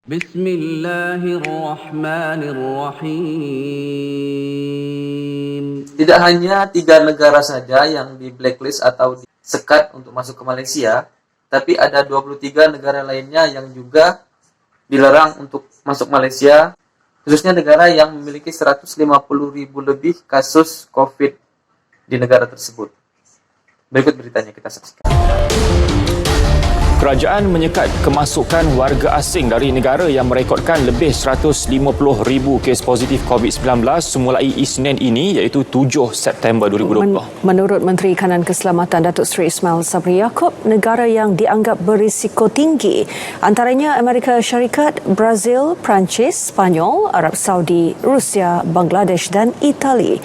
Bismillahirrahmanirrahim. Tidak hanya 3 negara saja yang di blacklist atau disekat untuk masuk ke Malaysia, tapi ada 23 negara lainnya yang juga dilarang untuk masuk Malaysia, khususnya negara yang memiliki 150.000 lebih kasus COVID di negara tersebut. Berikut beritanya kita saksikan. Kerajaan menyekat kemasukan warga asing dari negara yang merekodkan lebih 150,000 kes positif COVID-19 semulai Isnin ini iaitu 7 September 2020. Menurut Menteri Kanan Keselamatan Datuk Seri Ismail Sabri Yaakob, negara yang dianggap berisiko tinggi antaranya Amerika Syarikat, Brazil, Perancis, Spanyol, Arab Saudi, Rusia, Bangladesh dan Itali.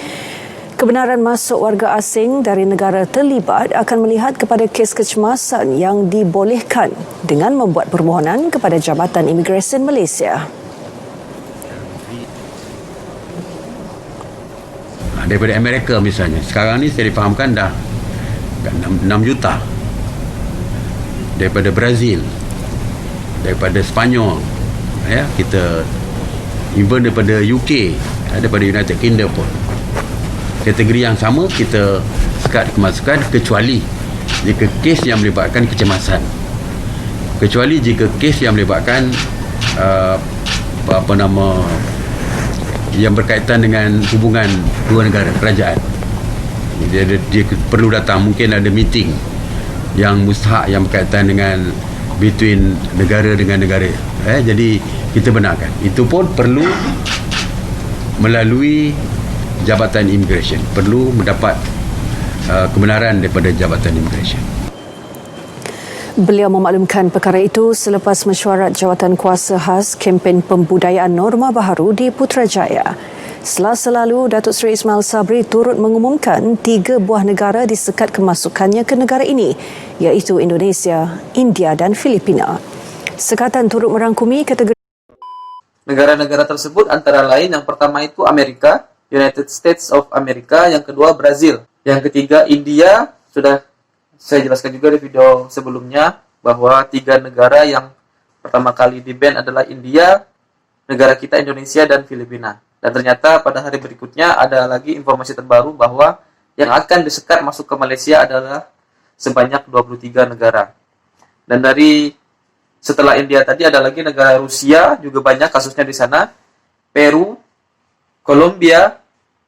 Kebenaran masuk warga asing dari negara terlibat akan melihat kepada kes kecemasan yang dibolehkan dengan membuat permohonan kepada Jabatan Imigresen Malaysia. Daripada Amerika misalnya, sekarang ni saya difahamkan dah 6 juta. Daripada Brazil, daripada Spanyol, ya, kita even daripada UK, daripada United Kingdom pun. Kategori yang sama kita sekat kemasukan kecuali jika kes yang melibatkan kecemasan, kecuali jika kes yang melibatkan yang berkaitan dengan hubungan dua negara kerajaan. Dia perlu datang, mungkin ada meeting yang mustahak yang berkaitan dengan between negara dengan negara, jadi kita benarkan. Itu pun perlu melalui Jabatan Immigration, perlu mendapat kebenaran daripada Jabatan Immigration. Beliau memaklumkan perkara itu selepas mesyuarat jawatan kuasa khas kempen pembudayaan norma baharu di Putrajaya. Selasa lalu, Datuk Seri Ismail Sabri turut mengumumkan 3 buah negara disekat kemasukannya ke negara ini, iaitu Indonesia, India dan Filipina. Sekatan turut merangkumi kategori Negara-negara tersebut antara lain yang pertama itu Amerika, United States of America, yang kedua Brazil, yang ketiga India. Sudah saya jelaskan juga di video sebelumnya bahwa 3 negara yang pertama kali di-ban adalah India, negara kita Indonesia dan Filipina. Dan ternyata pada hari berikutnya ada lagi informasi terbaru bahwa yang akan disekat masuk ke Malaysia adalah sebanyak 23 negara. Dan dari setelah India tadi ada lagi negara Rusia, juga banyak kasusnya di sana, Peru, Kolombia,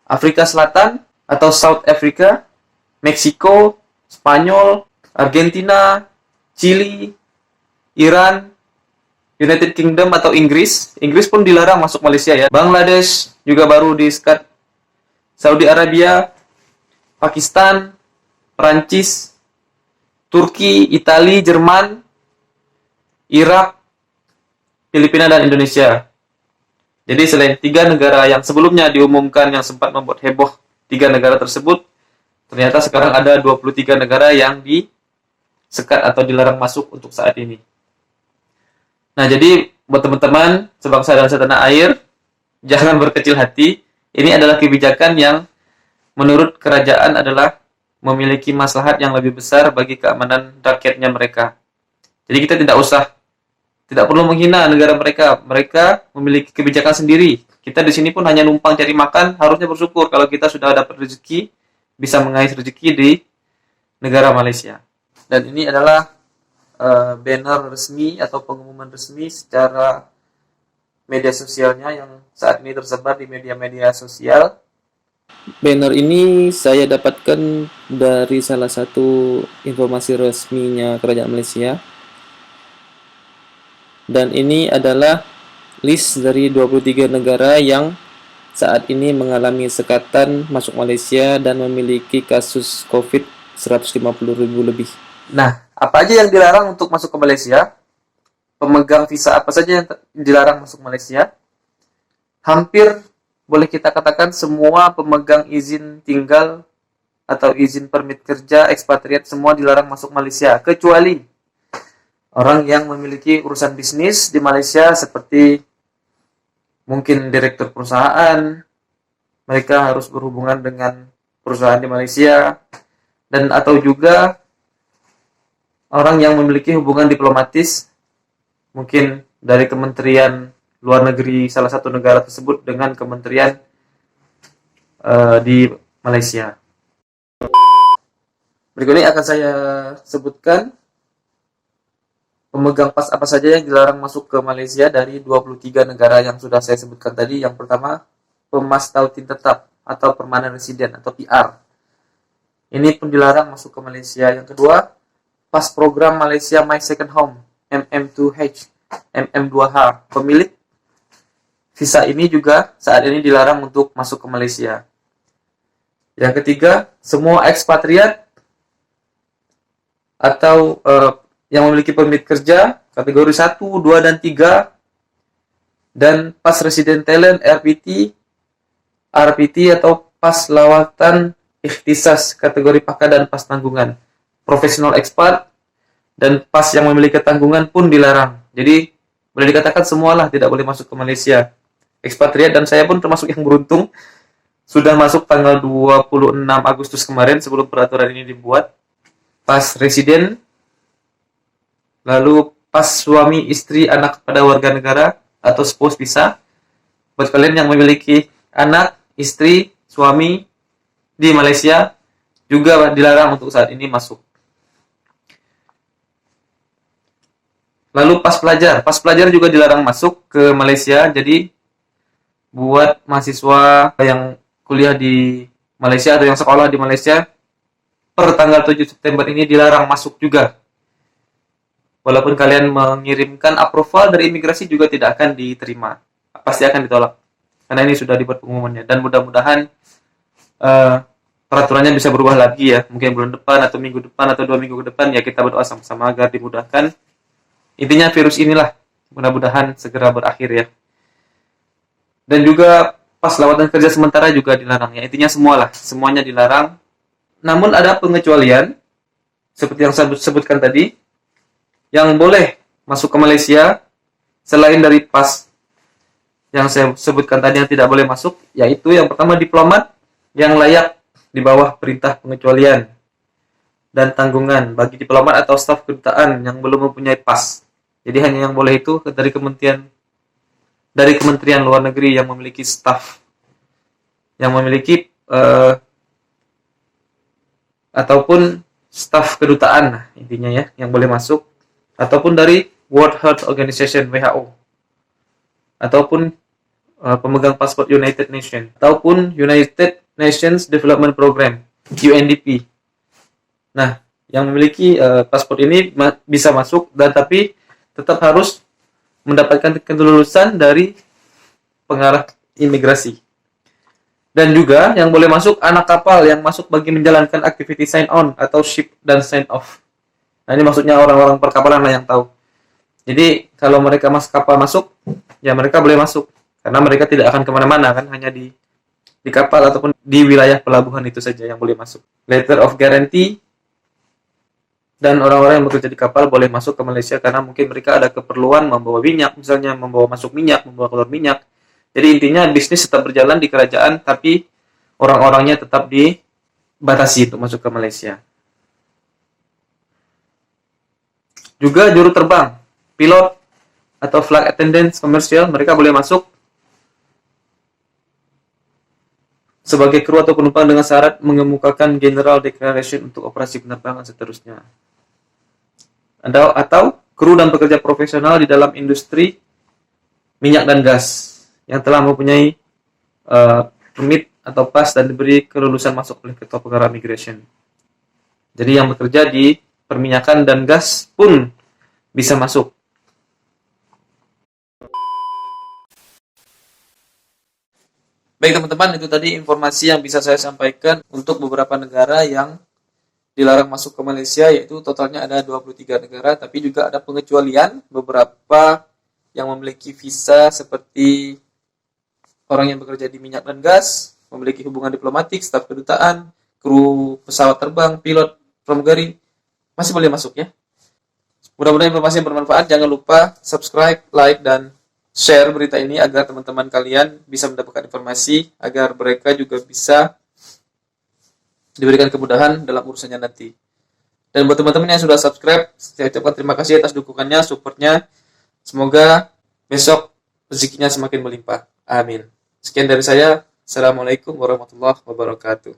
Afrika Selatan atau South Africa, Meksiko, Spanyol, Argentina, Chili, Iran, United Kingdom atau Inggris. Inggris pun dilarang masuk Malaysia ya. Bangladesh juga baru di-sekat. Saudi Arabia, Pakistan, Perancis, Turki, Italia, Jerman, Irak, Filipina dan Indonesia. Jadi selain 3 negara yang sebelumnya diumumkan yang sempat membuat heboh 3 negara tersebut, ternyata sekarang ada 23 negara yang disekat atau dilarang masuk untuk saat ini. Nah, jadi buat teman-teman sebangsa dan setanah air, jangan berkecil hati. Ini adalah kebijakan yang menurut kerajaan adalah memiliki maslahat yang lebih besar bagi keamanan rakyatnya mereka. Jadi kita tidak perlu menghina negara mereka. Mereka memiliki kebijakan sendiri. Kita di sini pun hanya numpang cari makan, harusnya bersyukur kalau kita sudah dapat rezeki, bisa mengais rezeki di negara Malaysia. Dan ini adalah banner resmi atau pengumuman resmi secara media sosialnya yang saat ini tersebar di media-media sosial. Banner ini saya dapatkan dari salah satu informasi resminya Kerajaan Malaysia. Dan ini adalah list dari 23 negara yang saat ini mengalami sekatan masuk Malaysia dan memiliki kasus COVID 150.000 lebih. Nah, apa aja yang dilarang untuk masuk ke Malaysia? Pemegang visa apa saja yang dilarang masuk Malaysia? Hampir boleh kita katakan semua pemegang izin tinggal atau izin permit kerja ekspatriat semua dilarang masuk Malaysia, kecuali orang yang memiliki urusan bisnis di Malaysia seperti mungkin direktur perusahaan, mereka harus berhubungan dengan perusahaan di Malaysia, dan atau juga orang yang memiliki hubungan diplomatis, mungkin dari Kementerian Luar Negeri salah satu negara tersebut dengan kementerian di Malaysia. Berikut ini akan saya sebutkan pemegang pas apa saja yang dilarang masuk ke Malaysia dari 23 negara yang sudah saya sebutkan tadi. Yang pertama, pemastautin tetap atau permanent resident atau PR. Ini pun dilarang masuk ke Malaysia. Yang kedua, pas program Malaysia My Second Home, MM2H, MM2H. Pemilik visa ini juga saat ini dilarang untuk masuk ke Malaysia. Yang ketiga, semua ekspatriat atau yang memiliki permit kerja kategori 1, 2, dan 3 dan pas resident talent RPT atau pas lawatan ikhtisas kategori pakar dan pas tanggungan. Professional expat dan pas yang memiliki tanggungan pun dilarang. Jadi boleh dikatakan semualah tidak boleh masuk ke Malaysia. Ekspatriat dan saya pun termasuk yang beruntung sudah masuk tanggal 26 Agustus kemarin sebelum peraturan ini dibuat. Pas residen, lalu pas suami, istri, anak kepada warga negara atau spouse visa. Buat kalian yang memiliki anak, istri, suami di Malaysia juga dilarang untuk saat ini masuk. Lalu pas pelajar juga dilarang masuk ke Malaysia. Jadi buat mahasiswa yang kuliah di Malaysia atau yang sekolah di Malaysia per tanggal 7 September ini dilarang masuk juga. Walaupun kalian mengirimkan approval dari imigrasi juga tidak akan diterima. Pasti akan ditolak. Karena ini sudah dibuat pengumumannya. Dan mudah-mudahan peraturannya bisa berubah lagi ya. Mungkin bulan depan atau minggu depan atau 2 minggu ke depan ya, kita berdoa sama-sama agar dimudahkan. Intinya virus inilah mudah-mudahan segera berakhir ya. Dan juga pas lawatan kerja sementara juga dilarang ya. Intinya semuanya dilarang. Namun ada pengecualian seperti yang saya sebutkan tadi, yang boleh masuk ke Malaysia selain dari pas yang saya sebutkan tadi yang tidak boleh masuk, yaitu yang pertama diplomat yang layak di bawah perintah pengecualian dan tanggungan bagi diplomat atau staf kedutaan yang belum mempunyai pas. Jadi hanya yang boleh itu dari Kementerian Luar Negeri yang memiliki staf yang memiliki ataupun staf kedutaan intinya ya yang boleh masuk, ataupun dari World Health Organization WHO, ataupun pemegang paspor United Nations, ataupun United Nations Development Program UNDP. Nah, yang memiliki paspor ini bisa masuk, dan tapi tetap harus mendapatkan kelulusan dari pengarah imigrasi. Dan juga yang boleh masuk anak kapal yang masuk bagi menjalankan aktiviti sign on atau ship dan sign off. Nah, ini maksudnya orang-orang perkapalan lah yang tahu. Jadi kalau mereka kapal masuk, ya mereka boleh masuk karena mereka tidak akan kemana-mana kan, hanya di kapal ataupun di wilayah pelabuhan itu saja yang boleh masuk. Letter of guarantee, dan orang-orang yang bekerja di kapal boleh masuk ke Malaysia karena mungkin mereka ada keperluan membawa minyak, misalnya membawa masuk minyak, membawa keluar minyak. Jadi intinya bisnis tetap berjalan di kerajaan, tapi orang-orangnya tetap dibatasi untuk masuk ke Malaysia. Juga juru terbang, pilot atau flight attendants komersial, mereka boleh masuk sebagai kru atau penumpang dengan syarat mengemukakan General Declaration untuk operasi penerbangan seterusnya. Atau kru dan pekerja profesional di dalam industri minyak dan gas yang telah mempunyai permit atau pas dan diberi kelulusan masuk oleh Ketua Pengarah Migration. Jadi yang bekerja di perminyakan dan gas pun bisa masuk. Baik teman-teman, itu tadi informasi yang bisa saya sampaikan untuk beberapa negara yang dilarang masuk ke Malaysia, yaitu totalnya ada 23 negara, tapi juga ada pengecualian beberapa yang memiliki visa seperti orang yang bekerja di minyak dan gas, memiliki hubungan diplomatik, staf kedutaan, kru pesawat terbang, pilot, pramugari, masih boleh masuk ya. Mudah-mudahan informasi yang bermanfaat. Jangan lupa subscribe, like, dan share berita ini agar teman-teman kalian bisa mendapatkan informasi, agar mereka juga bisa diberikan kemudahan dalam urusannya nanti. Dan buat teman-teman yang sudah subscribe, saya ucapkan terima kasih atas dukungannya, supportnya. Semoga besok rezekinya semakin melimpah. Amin. Sekian dari saya. Assalamualaikum warahmatullahi wabarakatuh.